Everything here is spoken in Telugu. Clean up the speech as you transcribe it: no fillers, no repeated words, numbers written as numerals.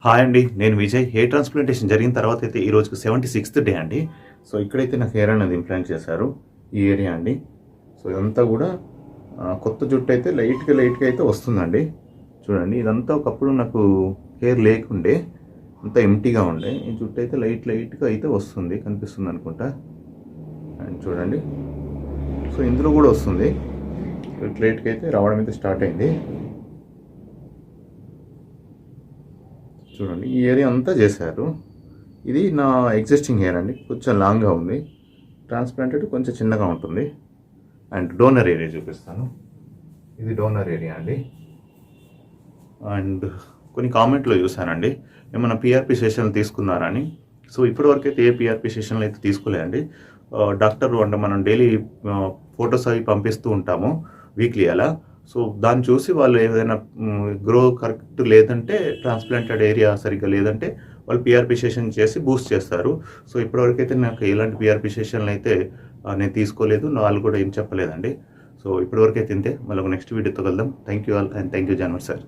హాయ్ అండి. నేను విజయ్. హెయిర్ ట్రాన్స్‌ప్లాంటేషన్ జరిగిన తర్వాత అయితే ఈ రోజుకి 76థ్ డే అండి. సో, ఇక్కడైతే నాకు హెయిర్ అనేది ఇంప్లాంట్ చేశారు. ఈ ఏరియా అండి. సో, ఇదంతా గూడా కొత్త జుట్టయితే లైట్‌గా అయితే వస్తుందండి. చూడండి, ఇదంతా ఒకప్పుడు నాకు హెయిర్ లేకుండే. అంతా ఎంప్టీగా ఉండే. ఈ జుట్టయితే లైట్‌గా అయితే వస్తుంది. కనిపిస్తుందనుకుంటా. అండ్ చూడండి. సో, ఇందులో గూడా వస్తుంది. లైట్‌గా అయితే రావడం అయితే స్టార్ట్ అయింది. చూడండి, ఈ ఏరియా అంతా చేశారు. ఇది నా ఎగ్జిస్టింగ్ హెయిర్ అండి. కొంచెం లాంగ్గా ఉంది. ట్రాన్స్ప్లాంటెడ్ కొంచెం చిన్నగా ఉంటుంది. అండ్ డోనర్ ఏరియా చూపిస్తాను. ఇది డోనర్ ఏరియా అండి. అండ్ కొన్ని కామెంట్లో చూశానండి, ఏమన్నా పిఆర్పి సెషన్లు తీసుకున్నారా అని. సో, ఇప్పటివరకు అయితే ఏ పిఆర్పి సెషన్లు అయితే తీసుకోలేదండి. డాక్టర్ అంటే మనం డైలీ ఫొటోస్ అవి పంపిస్తూ ఉంటాము వీక్లీ అలా. సో, దాన్ని చూసి వాళ్ళు ఏదైనా గ్రో కరెక్ట్ లేదంటే, ట్రాన్స్‌ప్లాంటెడ్ ఏరియా సరిగ్గా లేదంటే వాళ్ళు పిఆర్‌పి సెషన్ చేసి బూస్ట్ చేస్తారు. సో, ఇప్పటివరకైతే నాకు ఎలాంటి పిఆర్‌పి సెషన్‌లయితే నేను తీసుకోలేదు. వాళ్ళు కూడా ఏం చెప్పలేదండి. సో, ఇప్పటివరకైతే ఇంతే. మళ్ళీ ఒక నెక్స్ట్ వీడియోతో కలుద్దాం. Thank you all and thank you జాన్వర్ సార్.